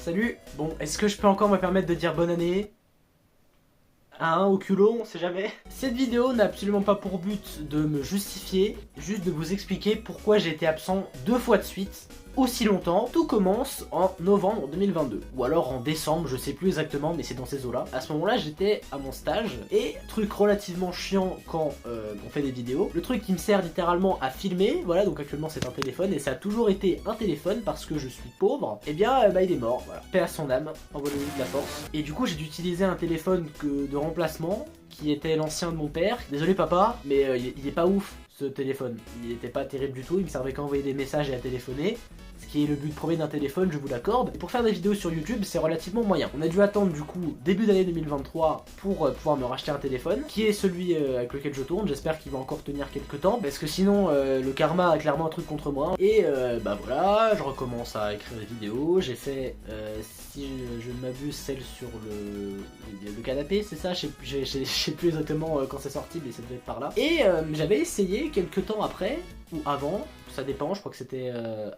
Salut. Bon, est-ce que je peux encore me permettre de dire bonne année? Hein, au culot, on sait jamais. Cette vidéo n'a absolument pas pour but de me justifier, juste de vous expliquer pourquoi j'ai été absent 2 fois de suite, aussi longtemps. Tout commence en novembre 2022, ou alors en décembre, je sais plus exactement, mais c'est dans ces eaux-là. À ce moment-là, j'étais à mon stage, et truc relativement chiant quand on fait des vidéos, le truc qui me sert littéralement à filmer, voilà, donc actuellement c'est un téléphone, et ça a toujours été un téléphone parce que je suis pauvre, et bien bah il est mort, voilà. Paix à son âme, envoyez-lui de la force. Et du coup j'ai dû utiliser un téléphone de remplacement, qui était l'ancien de mon père. Désolé papa, mais il est pas ouf ce téléphone. Il était pas terrible du tout, il me servait qu'à envoyer des messages et à téléphoner. Ce qui est le but premier d'un téléphone, je vous l'accorde. Et pour faire des vidéos sur YouTube, c'est relativement moyen. On a dû attendre du coup début d'année 2023 pour pouvoir me racheter un téléphone, qui est celui avec lequel je tourne. J'espère qu'il va encore tenir quelques temps, parce que sinon le karma a clairement un truc contre moi. Et bah voilà, je recommence à écrire des vidéos. J'ai fait, si je ne m'abuse, celle sur le canapé, c'est ça? Je sais plus exactement quand c'est sorti, mais ça devait être par là. Et j'avais essayé quelques temps après, ou avant, ça dépend, je crois que c'était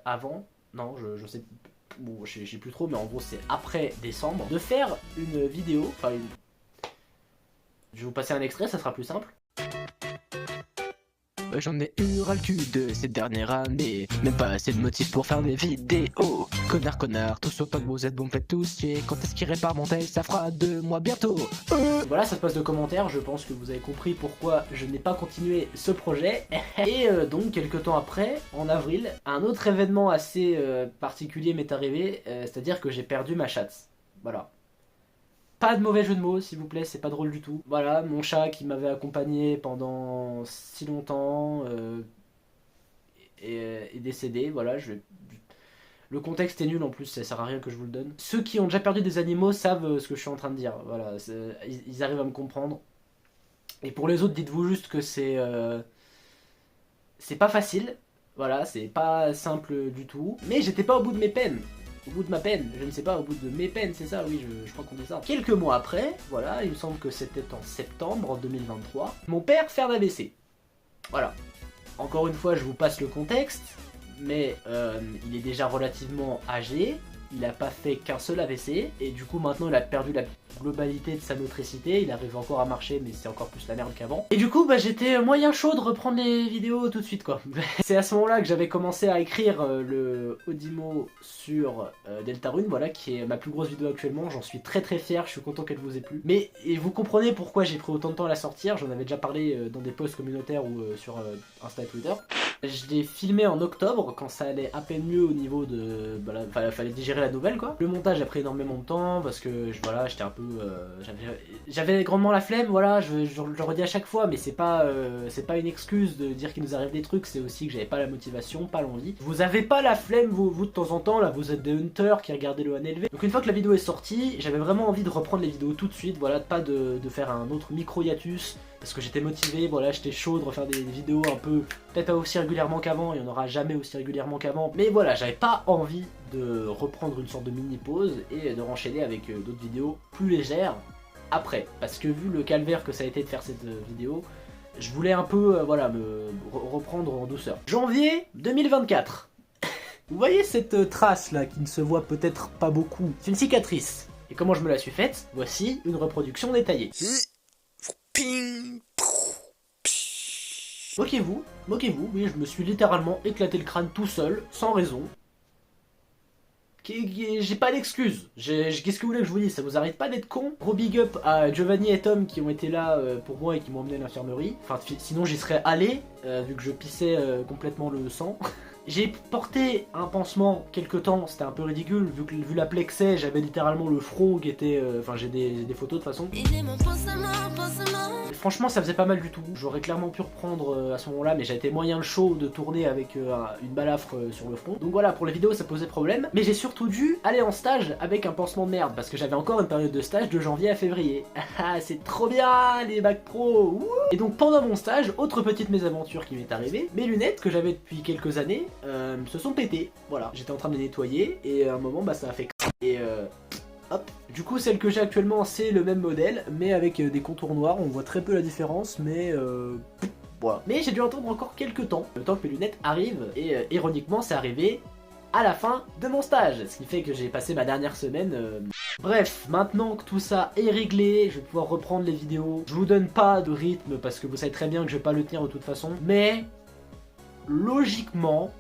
avant. Non, je sais, bon, je sais plus trop, mais en gros c'est après décembre, de faire une vidéo, enfin je vais vous passer un extrait, ça sera plus simple. J'en ai eu ras le cul de cette dernière année. Même pas assez de motifs pour faire des vidéos. Connard, tous autant que vous êtes bons, faites tous chier. Quand est-ce qu'il répare mon tel? Ça fera 2 mois bientôt. Voilà, ça se passe de commentaires, je pense que vous avez compris pourquoi je n'ai pas continué ce projet. Et donc, quelques temps après, en avril, un autre événement assez particulier m'est arrivé, c'est-à-dire que j'ai perdu ma chatte. Voilà. Pas de mauvais jeu de mots, s'il vous plaît, c'est pas drôle du tout. Voilà, mon chat qui m'avait accompagné pendant si longtemps est décédé. Voilà, le contexte est nul en plus, ça sert à rien que je vous le donne. Ceux qui ont déjà perdu des animaux savent ce que je suis en train de dire. Voilà, ils arrivent à me comprendre. Et pour les autres, dites-vous juste que c'est pas facile. Voilà, c'est pas simple du tout. Mais j'étais pas au bout de mes peines. Au bout de ma peine, je ne sais pas, au bout de mes peines, c'est ça, oui, je crois qu'on dit ça. Quelques mois après, voilà, il me semble que c'était en septembre 2023, mon père fait un AVC. Voilà. Encore une fois, je vous passe le contexte, mais il est déjà relativement âgé, il n'a pas fait qu'un seul AVC, et du coup maintenant il a perdu la globalité de sa motricité, il arrive encore à marcher mais c'est encore plus la merde qu'avant. Et du coup bah j'étais moyen chaud de reprendre les vidéos tout de suite quoi. C'est à ce moment là que j'avais commencé à écrire le Audimo sur Deltarune, voilà, qui est ma plus grosse vidéo actuellement, j'en suis très fier, je suis content qu'elle vous ait plu. Mais et vous comprenez pourquoi j'ai pris autant de temps à la sortir, j'en avais déjà parlé dans des posts communautaires ou sur Insta et Twitter. Je l'ai filmé en octobre, quand ça allait à peine mieux au niveau de... Voilà, fallait digérer la nouvelle quoi. Le montage a pris énormément de temps, parce que voilà, j'étais un peu... J'avais grandement la flemme, voilà, je le redis à chaque fois, mais c'est pas une excuse de dire qu'il nous arrive des trucs, c'est aussi que j'avais pas la motivation, pas l'envie. Vous avez pas la flemme, vous de temps en temps, là, vous êtes des hunters qui regardez le 1LV. Donc une fois que la vidéo est sortie, j'avais vraiment envie de reprendre les vidéos tout de suite, voilà, pas de faire un autre micro-hiatus, parce que j'étais motivé, voilà, j'étais chaud de refaire des vidéos un peu, peut-être pas aussi régulièrement qu'avant, il n'y en aura jamais aussi régulièrement qu'avant, mais voilà, j'avais pas envie de reprendre une sorte de mini-pause et de renchaîner avec d'autres vidéos plus légères après, parce que vu le calvaire que ça a été de faire cette vidéo, je voulais un peu, voilà, me reprendre en douceur. Janvier 2024. Vous voyez cette trace là qui ne se voit peut-être pas beaucoup? C'est une cicatrice. Et comment je me la suis faite? Voici une reproduction détaillée. Moquez-vous, oui, je me suis littéralement éclaté le crâne tout seul, sans raison. J'ai pas d'excuses. Qu'est-ce que vous voulez que je vous dise? Ça vous arrête pas d'être con? Gros big up à Giovanni et Tom qui ont été là pour moi et qui m'ont emmené à l'infirmerie. Enfin, sinon j'y serais allé, vu que je pissais complètement le sang. J'ai porté un pansement quelques temps, c'était un peu ridicule, vu la plaie que c'est, j'avais littéralement le front qui était... Enfin j'ai des photos de toute façon. Franchement ça faisait pas mal du tout, j'aurais clairement pu reprendre à ce moment là, mais j'ai été moyen chaud de tourner avec une balafre sur le front. Donc voilà, pour les vidéos ça posait problème, mais j'ai surtout dû aller en stage avec un pansement de merde, parce que j'avais encore une période de stage de janvier à février. Ah c'est trop bien les bacs pro. Wouh. Et donc pendant mon stage, autre petite mésaventure qui m'est arrivée, mes lunettes que j'avais depuis quelques années se sont pétées, voilà, j'étais en train de les nettoyer et à un moment bah ça a fait et hop. Du coup celle que j'ai actuellement c'est le même modèle mais avec des contours noirs, on voit très peu la différence mais voilà. Mais j'ai dû attendre encore quelques temps, le temps que mes lunettes arrivent et ironiquement c'est arrivé à la fin de mon stage, ce qui fait que j'ai passé ma dernière semaine. Bref, maintenant que tout ça est réglé, je vais pouvoir reprendre les vidéos. Je vous donne pas de rythme parce que vous savez très bien que je vais pas le tenir de toute façon, mais logiquement,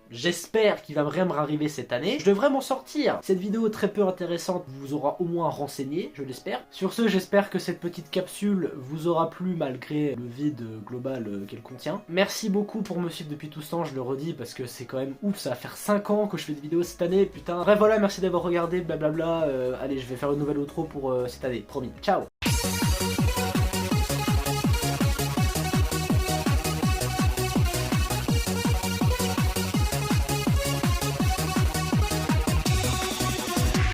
j'espère qu'il va vraiment arriver cette année. Je devrais m'en sortir. Cette vidéo très peu intéressante vous aura au moins renseigné, je l'espère. Sur ce, j'espère que cette petite capsule vous aura plu malgré le vide global qu'elle contient. Merci beaucoup pour me suivre depuis tout ce temps, je le redis parce que c'est quand même ouf, ça va faire 5 ans que je fais des vidéos cette année, putain. Bref voilà, merci d'avoir regardé, blablabla. Allez, je vais faire une nouvelle outro pour cette année, promis. Ciao.